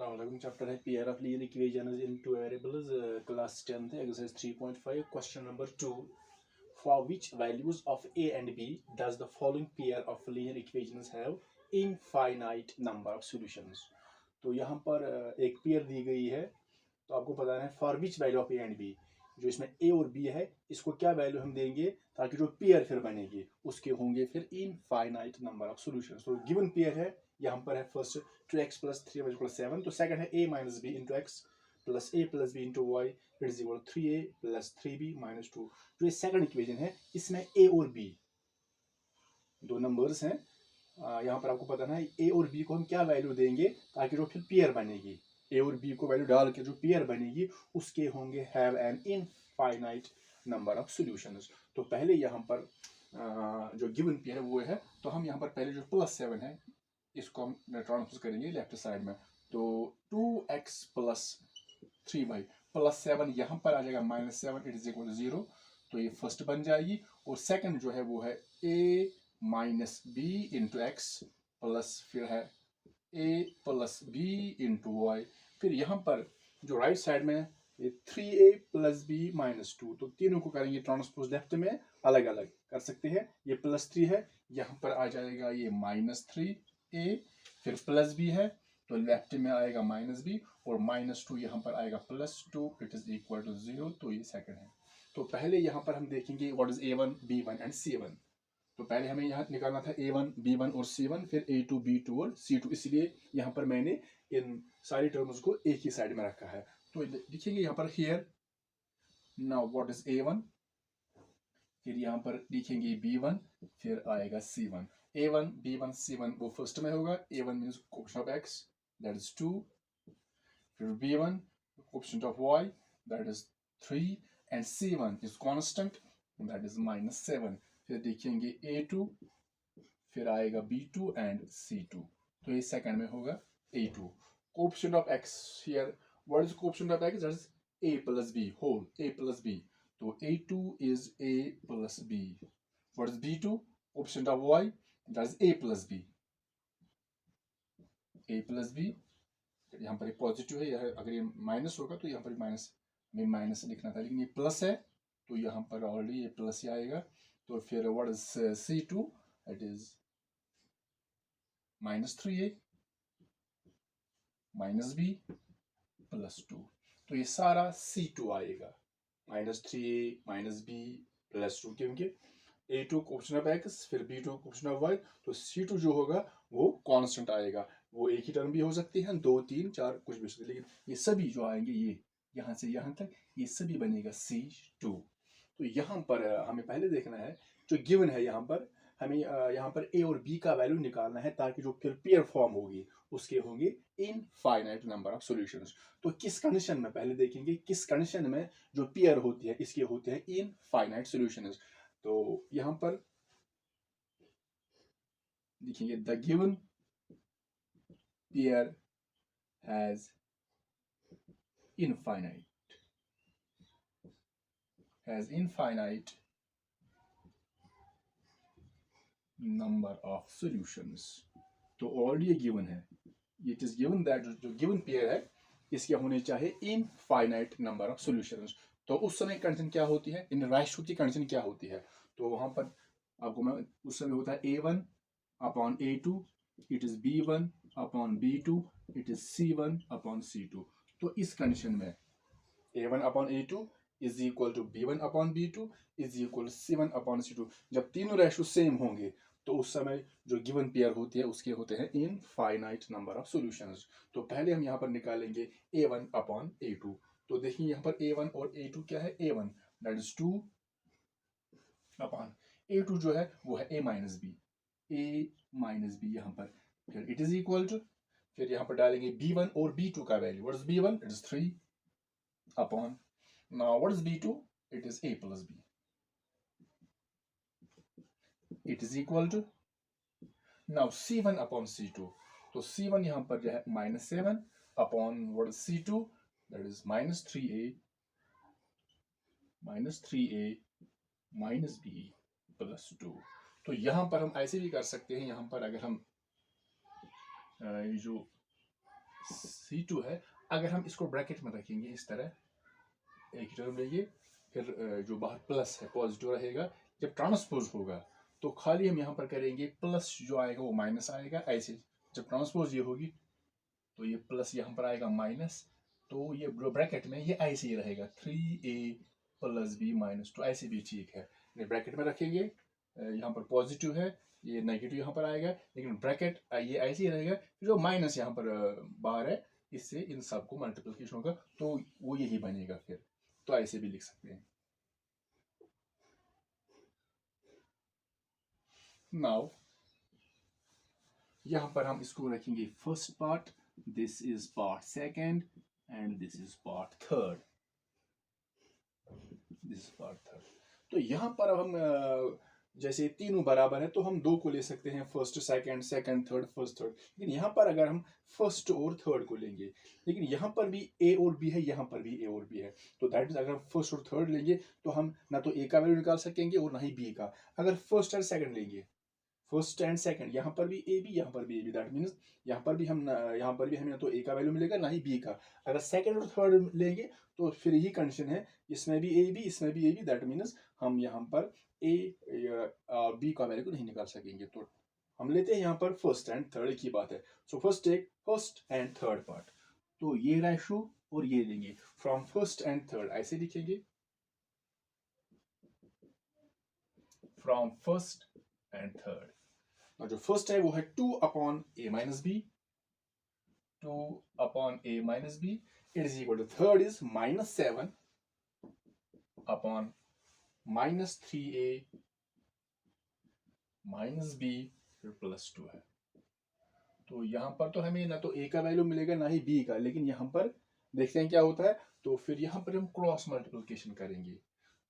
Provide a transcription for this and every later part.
Chapter है pair of linear equations in two variables class 10th exercise 3.5 question number 2 for which values of a and b does the following pair of linear equations have infinite number of solutions। तो यहाँ पर एक pair दी गई है, तो आपको बताना है for which value of A and B, जो इसमें ए और बी है इसको क्या वैल्यू हम देंगे ताकि जो पेयर फिर बनेगी उसके होंगे फिर इनफाइनाइट नंबर ऑफ सॉल्यूशंस। तो गिवन पेयर है यहाँ पर है first 2x plus 3y equal 7, तो सेकंड है a minus B into X plus A plus B into Y is equal 3a plus 3b minus 2। जो ये सेकंड इक्वेशन है इसमें a और b दो नंबर्स हैं। यहाँ पर आपको पता है a और b को हम क्या वैल्यू देंगे ताकि जो फिर पेयर बनेगी, a और b को वैल्यू डाल के जो पेयर बनेगी उसके होंगे have an infinite number of solutions. तो पहले यहाँ पर जो गिवन पेयर है वो है, तो हम यहाँ पर पहले जो +7 है इसको हम ट्रांसपोज करेंगे लेफ्ट साइड में। तो 2x प्लस 3y प्लस 7 यहाँ पर आ जाएगा -7 इट इज इक्वल टू 0, तो ये फर्स्ट बन जाएगी। और सेकंड जो है वो है a minus B into X plus फिर है a plus B into Y. फिर यहाँ पर जो राइट साइड में ये 3a प्लस बी माइनस 2, तो तीनों को करेंगे ट्रांसपोज लेफ्ट में, अलग अलग कर सकते हैं। ये +3 है, यहाँ पर आ जाएगा ये -3a, फिर प्लस बी है तो लेफ्ट में आएगा -b और -2 यहाँ पर आएगा +2 इट इज इक्वल टू 0, तो ये सेकंड है। तो पहले यहाँ पर हम देखेंगे what is a1 b1 and c1। तो पहले हमें यहाँ निकालना था a1 b1 और c1, फिर a2 b2 और c2, इसलिए यहाँ पर मैंने इन सारी टर्म्स को एक ही साइड में रखा है। तो लिखेंगे यहाँ पर here now what is a1, फिर यहाँ पर लिखेंगे b1, फिर आएगा c1। a1 b1 c1 वो फर्स्ट में होगा, a1 means coefficient of x that is 2, फिर b1 coefficient of y that is 3 and c1 is constant that is -7। फिर देखेंगे a2, फिर आएगा b2 एंड c2, तो ये सेकंड में होगा a2। Coefficient of x here what is coefficient of x, that is a plus b whole a plus b, तो a2 is a plus b. What is b2? Coefficient of y, that is a plus b. a plus b, यहाँ पर positive है, अगर ये minus होगा तो यहाँ पर माइनस में माइनस लिखना था, लेकिन ये प्लस है तो यहाँ पर ऑलरेडी ये प्लस ही आएगा। तो फिर what is c2, it is -3a minus b plus 2, तो ये सारा c2 आएगा, -3a माइनस b प्लस 2, क्योंकि a2 कोएफिशिएंट ऑफ x फिर b2 कोएफिशिएंट ऑफ y, तो c2 जो होगा वो कांस्टेंट आएगा। वो एक ही टर्म भी हो सकती है, 2 3 4 कुछ भी हो सकती है, लेकिन ये सभी जो आएंगे ये यहाँ से यहाँ तक ये सभी बनेगा c2। तो यहाँ पर हमें पहले देखना है जो गिवन है, यहाँ पर हमें यहाँ पर a और b का वैल्यू निकालना है ताकि जो फिर पेयर फॉर्म होगी उसके होंगे इनफाइनाइट नंबर ऑफ सॉल्यूशंस। तो किस कंडीशन में, पहले देखेंगे किस कंडीशन में जो पेयर होती है इसके होते हैं इनफाइनाइट सॉल्यूशंस। तो यहाँ पर देखेंगे the given pair has infinite number of solutions. तो ऑलरेडी गिवन है, इट इज गिवन दैट जो गिवन पेयर है इसके होने चाहिए इनफाइनाइट नंबर ऑफ सॉल्यूशंस। तो उस समय कंडीशन क्या होती है, इन रेशियो की कंडीशन क्या होती है, तो वहां पर आपको मैं उस समय होता है a1 upon a2, it is b1 upon b2, it is c1 upon c2। तो इस कंडीशन में a1 upon a2 is equal to b1 upon b2 is equal c1 upon c2। जब तीनों रेशियो सेम होंगे तो उस समय जो गिवन पेयर होती है उसके होते हैं इनफाइनाइट नंबर ऑफ सॉल्यूशंस। तो पहले हम यहाँ पर निकालेंगे a1 अपॉन a2। तो देखिए यहाँ पर a1 और a2 क्या है, a1 that is 2 upon a2 जो है वो है a माइनस b यहाँ पर, फिर इट इज इक्वल टू, फिर यहाँ पर डालेंगे b1 और b2 का value, what is b1, it is 3 upon, now what is b2, it is a plus b, it is equal to, now c1 upon c2, तो c1 यहाँ पर जो है -7 upon what is c2, that is -3a minus b plus 2। तो यहाँ पर हम ऐसे भी कर सकते हैं, यहाँ पर अगर हम जो C2 है, अगर हम इसको ब्रैकेट में रखेंगे इस तरह, एक ही टर्म लेंगे, फिर जो बाहर प्लस है पॉजिटिव रहेगा, जब ट्रांसपोज होगा तो खाली हम यहाँ पर करेंगे प्लस, जो आएगा वो माइनस आएगा, ऐसे जब ट्रांसपोज ये होगी तो ये प्लस यहाँ पर आएगा माइनस, तो ये ब्रैकेट में ये ऐसे ही रहेगा 3a + b - 2, ऐसे भी ठीक है। ब्रैकेट में रखेंगे, यहाँ पर पॉजिटिव है, ये नेगेटिव यहाँ पर आएगा, लेकिन ब्रैकेट ये ऐसे ही रहेगा, जो माइनस यहाँ पर बाहर है, इससे इन सबको मल्टीप्लिकेशन होगा तो वो यही बनेगा फिर, तो ऐसे भी लिख सकते हैं। नाउ यहाँ पर हम इसको रखेंगे first part, this is part second and this is part third, this is part third. तो यहाँ पर हम जैसे तीनों बराबर है तो हम दो को ले सकते हैं, first second, second third, first third, लेकिन यहाँ पर अगर हम फर्स्ट और थर्ड को लेंगे, लेकिन यहाँ पर भी ए और बी है, यहाँ पर भी ए और बी है, तो दैट मीन्स अगर हम फर्स्ट और थर्ड लेंगे तो हम ना तो ए का वैल्यू निकाल सकेंगे और ना ही बी का। अगर फर्स्ट और सेकंड लेंगे, फर्स्ट एंड सेकंड, यहाँ पर भी ए बी, यहाँ पर भी ए बी, दैट मीन्स यहाँ पर भी हमें ना तो ए का वैल्यू मिलेगा ना ही बी का। अगर सेकंड और थर्ड लेंगे तो फिर यही कंडीशन है, इसमें भी ए बी, इसमें भी ए बी, दैट मीन्स हम यहाँ पर ए बी का वैल्यू को नहीं निकाल सकेंगे। तो हम लेते हैं यहाँ पर फर्स्ट एंड थर्ड की बात है, so first take first and third part, तो ये रेशो और ये लेंगे फ्रॉम फर्स्ट एंड थर्ड, ऐसे लिखेंगे फ्रॉम फर्स्ट एंड थर्ड। जो फर्स्ट है वो है 2/a-b, 2/a-b, it is equal to third is -7 upon -3a -b फिर +2 है। तो यहाँ पर तो हमें ना तो a का वैल्यू मिलेगा ना ही b का, लेकिन यहाँ पर देखते हैं क्या होता है, तो फिर यहाँ पर हम क्रॉस मल्टीप्लिकेशन करेंगे,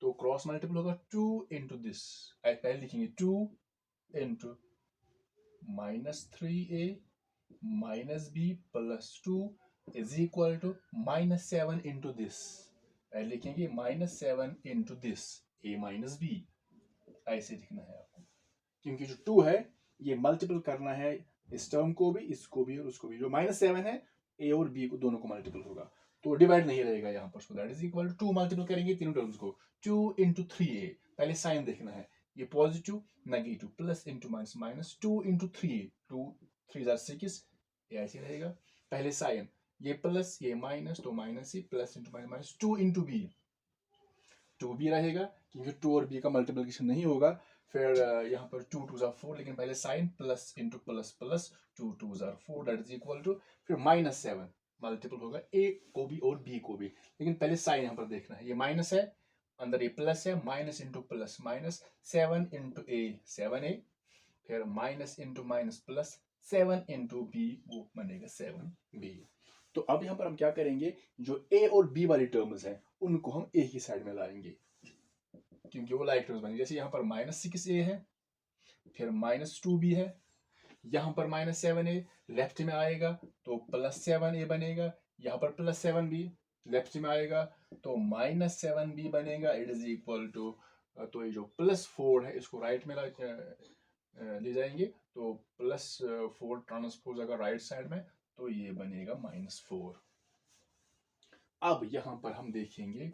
तो क्रॉस मल्टीपल होगा 2 इंटू दिस, पहले लिखेंगे 2 into -3a -b +2 is equal to -7 into this, पहले लिखेंगे -7 इंटू दिस a -b, ऐसे लिखना है आपको, क्योंकि जो 2 है ये मल्टीपल करना है इस टर्म को भी, इसको भी और उसको भी, जो -7 है a और b को दोनों को मल्टीपल होगा, तो डिवाइड नहीं रहेगा यहाँ पर, so that is equal to 2 multiple करेंगे तीनों टर्म्स को, 2 इंटू 3a, पहले साइन देखना है, ये positive negative plus into minus minus, 2 into 3a, 2 3 6, ये ऐसे रहेगा, पहले साइन, ये प्लस ये माइनस, तो माइनस ही, plus into minus minus, 2 into b, 2b रहेगा क्योंकि 2 और b का मल्टीप्लिकेशन नहीं होगा, फिर यहाँ पर 2 2 ज़ा 4, लेकिन पहले sign plus into plus plus, 2 2 ज़ा 4 दैट इज इक्वल टू, फिर -7 मल्टीपल होगा a को भी और b को भी, लेकिन पहले साइन यहाँ पर देखना है, ये माइनस है, अंदर ये प्लस है, minus into plus minus, 7 into a 7a, फिर minus into minus plus 7 into b, वो बनेगा 7b। तो अब यहाँ पर हम क्या करेंगे, जो a और b वाली टर्म्स हैं उनको हम a की साइड में लाएंगे, क्योंकि वो लाइक टर्म्स बनेंगे, जैसे यहाँ पर -6a है, फिर -2b है, यहाँ पर -7a लेफ्ट में आएगा तो +7a बनेगा, यहाँ पर +7b लेफ्ट में आएगा तो -7b बनेगा, इट इज इक्वल टू, तो ये जो +4 है इसको राइट में ले जाएंगे, तो +4 ट्रांसपोज अगर राइट साइड में तो ये बनेगा -4। अब यहाँ पर हम देखेंगे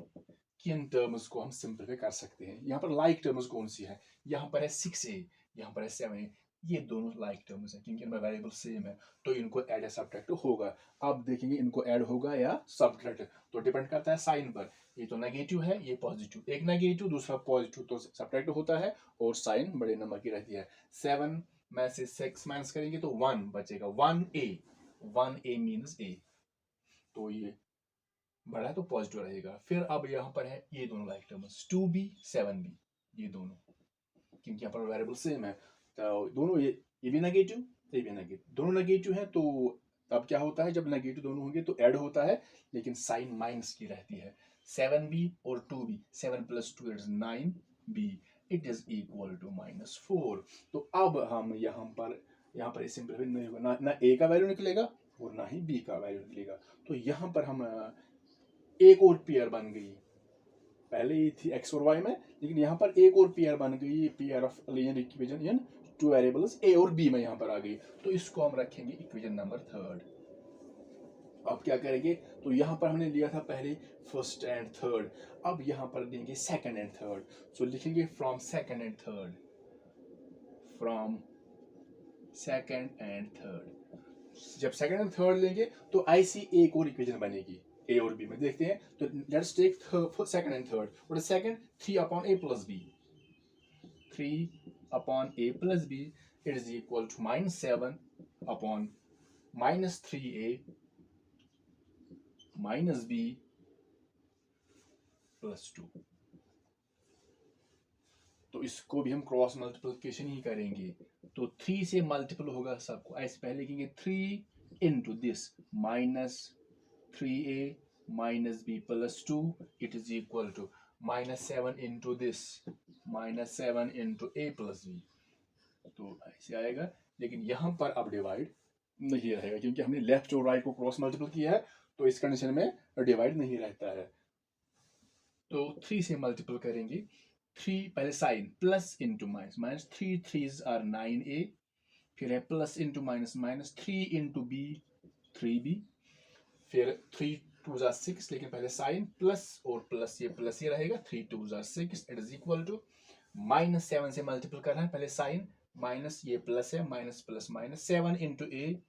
किन टर्म्स को हम सिंपलीफाई कर सकते हैं, यहाँ पर लाइक टर्म्स कौन सी है, यहाँ पर है 6a, यहाँ पर है 7a, ये दोनों लाइक टर्म्स हैं क्योंकि इनमें वेरिएबल सेम है, तो इनको ऐड या सब्ट्रैक्ट होगा। अब देखेंगे इनको ऐड होगा या सब्ट्रैक्ट, तो डिपेंड करता है साइन पर, ये तो नेगेटिव है ये पॉजिटिव, एक नेगेटिव दूसरा पॉजिटिव, तो सब्ट्रैक्ट होता है और साइन बड़े नंबर की रहती है। 7 में से 6 माइनस करेंगे तो 1 बचेगा, 1a मीन्स a, तो ये बड़ा है तो पॉजिटिव रहेगा। फिर अब यहाँ पर है ये दोनों लाइक टर्म्स 2b 7b, ये दोनों क्योंकि यहाँ पर वेरिएबल सेम है, तो दोनों ये भी नेगेटिव ये भी नेगेटिव, दोनों नेगेटिव है, तो अब क्या होता है जब नेगेटिव दोनों होंगे तो ऐड होता है, लेकिन साइन माइनस की रहती है। 7b और 2b, 7 + 2 is 9b, it is equal to -4। तो अब हम यहाँ पर सिंपलीफाई नहीं होगा, ना a का वैल्यू निकलेगा और ना ही b का वैल्यू निकलेगा, तो यहाँ पर हम एक और पेयर बन गई, पहले ही थी x और y में, लेकिन यहाँ पर एक और पेयर बन गई, pair of linear equation in two variables a और b में यहाँ पर आ गई, तो इसको हम रखेंगे इक्वेशन नंबर 3। अब क्या करेंगे, तो यहाँ पर हमने लिया था पहले फर्स्ट एंड थर्ड, अब यहाँ पर देंगे सेकंड एंड थर्ड। सो लिखेंगे from second and third, from second and third. जब सेकंड एंड थर्ड लेंगे तो ऐसी एक और इक्वेशन बनेगी ए और बी में, देखते हैं। तो let's take second and third. What is second? 3 upon A plus B, 3 upon a plus b, it is equal to minus 7 upon minus 3a minus b plus 2। तो इसको भी हम क्रॉस मल्टीप्लिकेशन ही करेंगे। तो 3 से मल्टीपल होगा सबको, ऐसे पहले लिखेंगे 3 into this minus 3a minus b plus 2, it is equal to minus 7 into this minus 7 into a plus b। तो ऐसे आएगा, लेकिन यहां पर अब डिवाइड नहीं रहेगा क्योंकि हमने लेफ्ट और राइट को क्रॉस मल्टीपल किया है, तो इस कंडीशन में डिवाइड नहीं रहता है। तो 3 से मल्टीपल करेंगे, 3 पहले sign plus into minus, minus 3 3s are 9a, फिर है plus into minus, minus 3 into B 3b, फिर 3 2s आर 6, लेकिन पहले साइन प्लस और प्लस ये रहेगा, 3 2s are 6, it is equal to minus 7 से मल्टीपल करना है, पहले साइन माइनस ये प्लस है, minus plus minus 7 into A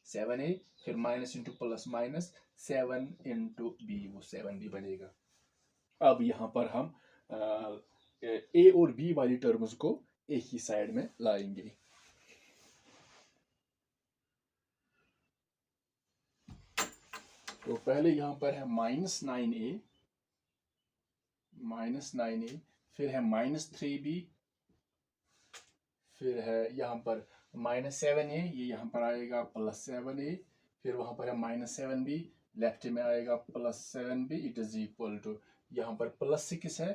7a, फिर minus into plus minus 7 into B, वो 7b बनेगा। अब यहाँ पर हम ए और बी वाली टर्म्स को एक ही साइड में लाएंगे। तो पहले यहाँ पर है माइनस 9a, फिर है माइनस 3b, फिर है यहाँ पर माइनस 7a, ये यहाँ पर आएगा प्लस 7a, फिर वहां पर है माइनस 7b, लेफ्ट में आएगा plus 7b, it is equal to यहाँ पर प्लस 6 है,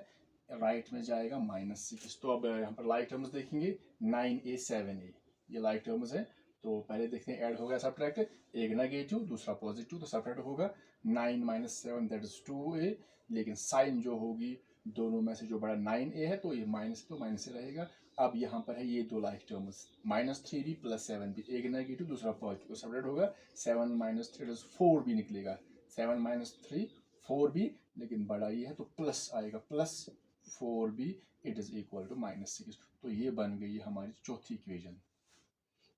राइट में जाएगा माइनस 6। तो अब यहाँ पर लाइक टर्म्स देखेंगे 9a 7a, ये लाइक टर्म्स है। तो पहले देखते हैं, ऐड होगा सब्ट्रैक्ट, एक नेगेटिव दूसरा पॉजिटिव, तो सब्ट्रैक्ट होगा 9 माइनस 7 दैट इज 2a, लेकिन साइन जो होगी दोनों में से जो बड़ा 9a है, तो ये माइनस तो माइनस से रहेगा। अब यहाँ पर है ये दो like terms, minus 3b plus 7b, एक नेगेटिव दूसरा पॉजिटिव, सब्ट्रैक्ट होगा 7 माइनस 3 4b निकलेगा, 7 माइनस 3 4b, लेकिन बड़ा ये है तो प्लस आएगा, plus 4b, it is equal to minus 6। तो ये बन गई हमारी चौथी equation.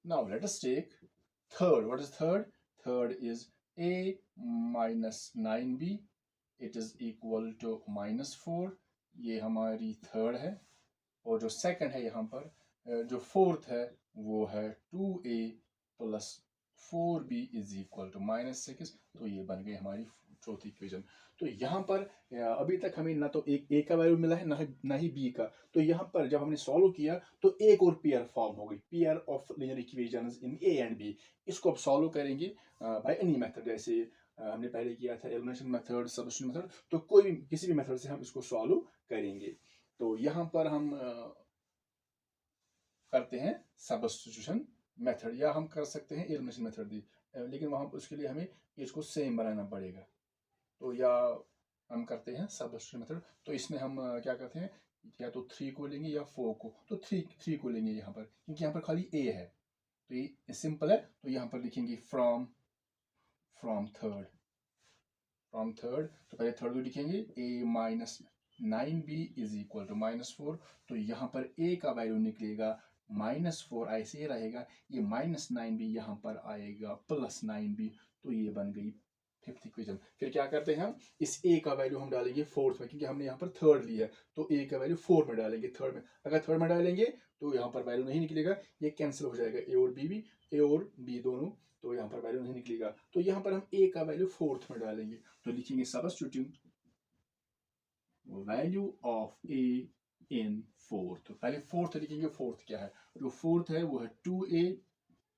Now let us take third. What is third? Third is a minus 9b, it is equal to minus 4, ये हमारी थर्ड है। और जो सेकंड है यहाँ पर, जो फोर्थ है वो है 2a plus 4b is equal to minus 6। तो ये बन गई हमारी चौथी इक्वेशन। तो यहाँ पर अभी तक हमें ना तो एक ए का वैल्यू मिला है, ना ही बी का। तो यहाँ पर जब हमने सॉल्व किया तो एक और पेयर फॉर्म हो गई, pair of linear equations in A and B. इसको अब सॉल्व करेंगे बाय एनी मेथड, जैसे हमने पहले किया था एलिमिनेशन मेथड, सब्स्टिट्यूशन मेथड, तो कोई भी किसी भी मेथड से हम इसको सॉल्व करेंगे। तो यहाँ पर हम करते हैं सब्स्टिट्यूशन मेथड, या हम कर सकते हैं एलिमिनेशन मेथड भी, लेकिन वहां उसके लिए हमें इसको सेम बनाना पड़ेगा। तो या हम करते हैं सब्स्टिट्यूशन मेथड। तो इसमें हम क्या करते हैं, या तो 3 को लेंगे या 4 को। तो 3 को लेंगे यहाँ पर, क्योंकि यहाँ पर खाली a है, तो ये सिंपल है। तो यहाँ पर लिखेंगे फ्रॉम थर्ड, तो पहले थर्ड को लिखेंगे a minus 9b is equal to minus 4। तो यहाँ पर a का वैल्यू निकलेगा -4, ऐसे ही रहेगा, ये -9b यहाँ पर आएगा प्लस 9b। तो ये बन गई फिफ्थ इक्वेशन। फिर क्या करते हैं हम, इस a का वैल्यू हम डालेंगे फोर्थ में, क्योंकि हमने यहाँ पर थर्ड लिया है, तो a का वैल्यू 4 में डालेंगे, थर्ड में। अगर थर्ड में डालेंगे तो यहाँ पर वैल्यू नहीं निकलेगा, ये कैंसिल हो जाएगा, a और b दोनों, तो यहाँ पर वैल्यू नहीं निकलेगा। तो यहाँ पर हम a का वैल्यू फोर्थ में डालेंगे, तो लिखेंगे substituting value of a in fourth. पहले फोर्थ लिखेंगे, फोर्थ क्या है, जो फोर्थ है वो है 2a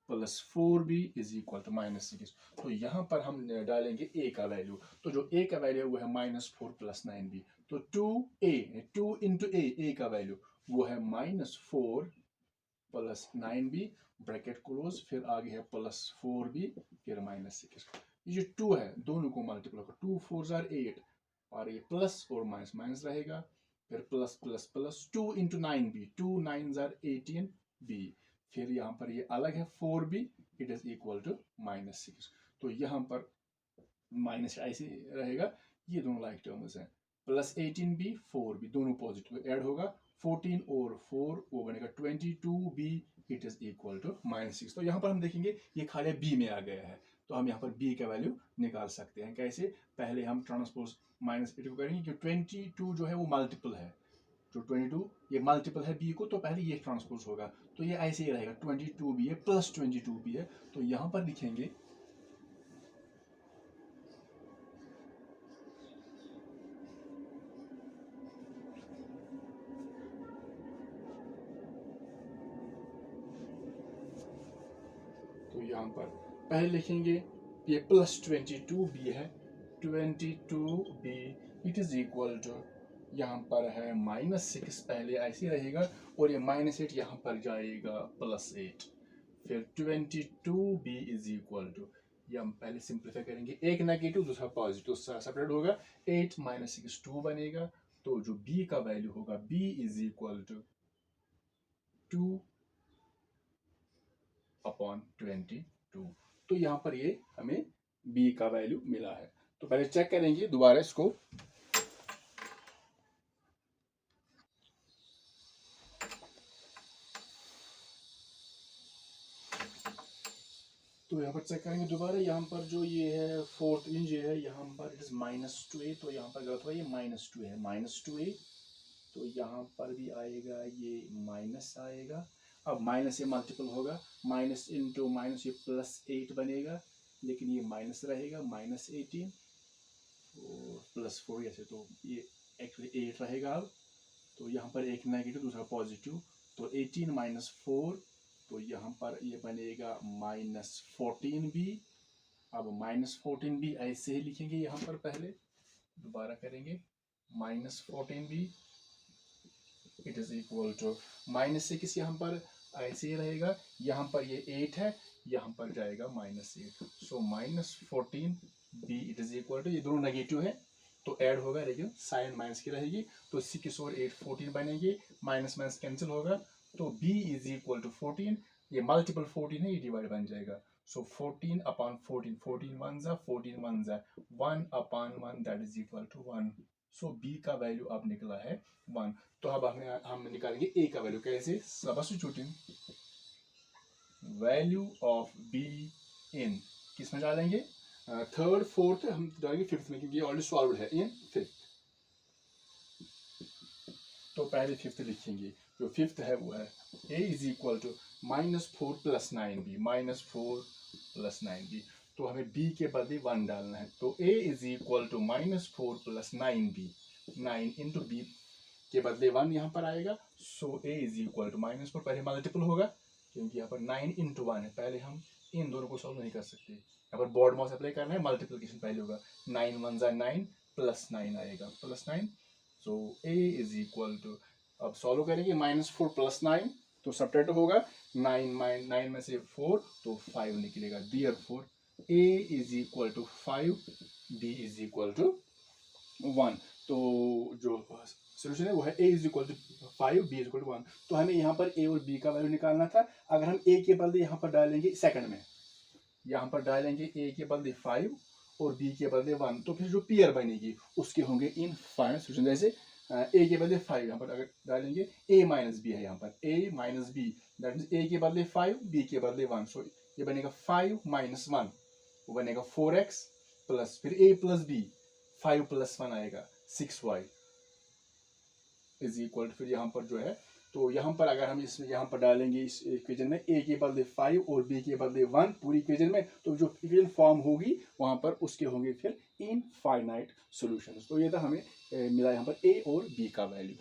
plus 4b is equal to -6। तो यहाँ पर हम डालेंगे a का वैल्यू, तो जो a का वैल्यू है वो है -4 प्लस 9b। तो 2 इंटू a का वैल्यू वो है -4 प्लस 9b, ब्रैकेट क्लोज, फिर आगे है प्लस 4b, फिर -6। ये जो 2 है दोनों को मल्टीप्लाई करो, 2 4s आर 8, और ये प्लस और माइनस माइनस रहेगा, फिर plus plus plus 2 into 9b, 2 9s are 18b, फिर यहाँ पर ये अलग है 4b, it is equal to -6। तो यहाँ पर माइनस ऐसे रहेगा, ये दोनों लाइक टर्म्स हैं। प्लस 18b 4b दोनों पॉजिटिव ऐड होगा, 14 और 4 वो बनेगा 22b, it is equal to -6। तो यहाँ पर हम देखेंगे ये खाली b में आ गया है, तो हम यहाँ पर b का वैल्यू निकाल सकते हैं। कैसे? पहले हम ट्रांसपोज -8 करेंगे कि 22 जो है वो मल्टीपल है, जो 22 ये मल्टीपल है b को, तो पहले ये ट्रांसपोज होगा, तो ये ऐसे ही रहेगा 22b है प्लस 22b है, तो यहाँ पर लिखेंगे तो यहाँ पर पहले लिखेंगे ये प्लस 22b है, 22b it is equal to यहाँ पर है -6, पहले ऐसे रहेगा, और ये -8 यहाँ पर जाएगा +8, फिर 22b इज इक्वल टू, ये हम पहले सिंप्लीफाई करेंगे, एक नेगेटिव दूसरा पॉजिटिव सेपरेट होगा, 8 - 6 2 बनेगा, तो जो b का वैल्यू होगा b इज इक्वल टू 2/22। तो यहाँ पर ये हमें b का वैल्यू मिला है। तो पहले चेक करेंगे दोबारा इसको, तो यहाँ पर चेक करेंगे दोबारा, यहाँ पर जो ये है फोर्थ इंच है, यहाँ पर इट इज -2a, तो यहाँ पर गलत हुआ, ये -2 है, -2a, तो यहाँ पर भी आएगा ये माइनस आएगा, अब माइनस ये मल्टीपल होगा, माइनस इंटू माइनस ये +8 बनेगा, लेकिन ये माइनस रहेगा, -18 और +4 ऐसे, तो ये एक्चुअली 8 रहेगा। अब तो यहाँ पर एक नेगेटिव दूसरा पॉजिटिव, तो 18 - 4, तो यहाँ पर ये बनेगा -14b। अब -14b ऐसे ही लिखेंगे, यहाँ पर पहले दोबारा करेंगे, -14b it is equal to -6, यहाँ पर ऐसे ही रहेगा, यहाँ पर ये 8 है, यहाँ पर जाएगा -8, so -14b it is equal to, ये दोनों नेगेटिव है तो ऐड होगा, लेकिन साइन माइनस की रहेगी, तो 6 और 8 14 बनेंगे, माइनस माइनस कैंसिल होगा, तो b इज इक्वल टू 14, ये मल्टीपल 14 है, ये डिवाइड बन जाएगा, सो 14/14, 14 1 जा 14 1 जा 1/1, that is equal to 1, so b का वैल्यू अब निकला है 1। तो अब हम निकालेंगे a का वैल्यू, कैसे? सब्स्टिट्यूटिंग वैल्यू ऑफ b इन किस में डालेंगे, थर्ड फोर्थ हम डालेंगे फिफ्थ में, क्योंकि ऑलरेडी सॉल्व्ड है इन फिफ्थ, तो पहले फिफ्थ लिखेंगे, जो फिफ्थ है वो है a is equal to -4 + 9b, -4 + 9b, तो हमें b के बदले 1 डालना है, तो a is equal to -4 + 9b, 9 into b के बदले 1 यहाँ पर आएगा, so a is equal to -4, पहले मल्टीपल होगा क्योंकि यहाँ पर 9 × 1 है, पहले हम इन दोनों को सॉल्व नहीं कर सकते, यहाँ पर बोर्ड मास अप्लाई करना है, मल्टीप्लिकेशन पहले होगा, 9 1 जा 9 + 9 आएगा +9, सो a इज इक्वल टू, अब सॉल्व करेंगे, -4 + 9 तो सब्ट्रैक्ट होगा, 9 में से 4 तो 5 निकलेगा, therefore a is equal to 5, b is equal to 1। तो जो सोल्यूशन है वो है a is equal to 5, b is equal to 1। तो हमें यहाँ पर a और b का वैल्यू निकालना था, अगर हम a के बदले यहाँ पर डालेंगे सेकंड में, यहाँ पर डालेंगे a के बदले 5 और b के बदले 1, तो फिर जो पेयर बनेगी उसके होंगे इन फाइनल सोल्यूशन, जैसे a के बदले 5 यहाँ पर अगर डालेंगे, a - b है यहाँ पर, a - b, that means a के बदले 5 b के बदले 1, सो ये बनेगा 5 - 1, वो बनेगा 4x प्लस फिर a + b, 5 + 1 आएगा 6y इज इक्वल, फिर यहाँ पर जो है, तो यहाँ पर अगर हम इसमें यहाँ पर डालेंगे इस इक्वेशन में a के बदले 5 और b के बदले 1 पूरी इक्वेशन में, तो जो इक्वेशन फॉर्म होगी वहाँ पर उसके होंगे फिर इनफाइनाइट सॉल्यूशंस। तो ये था हमें मिला यहाँ पर a और b का वैल्यू।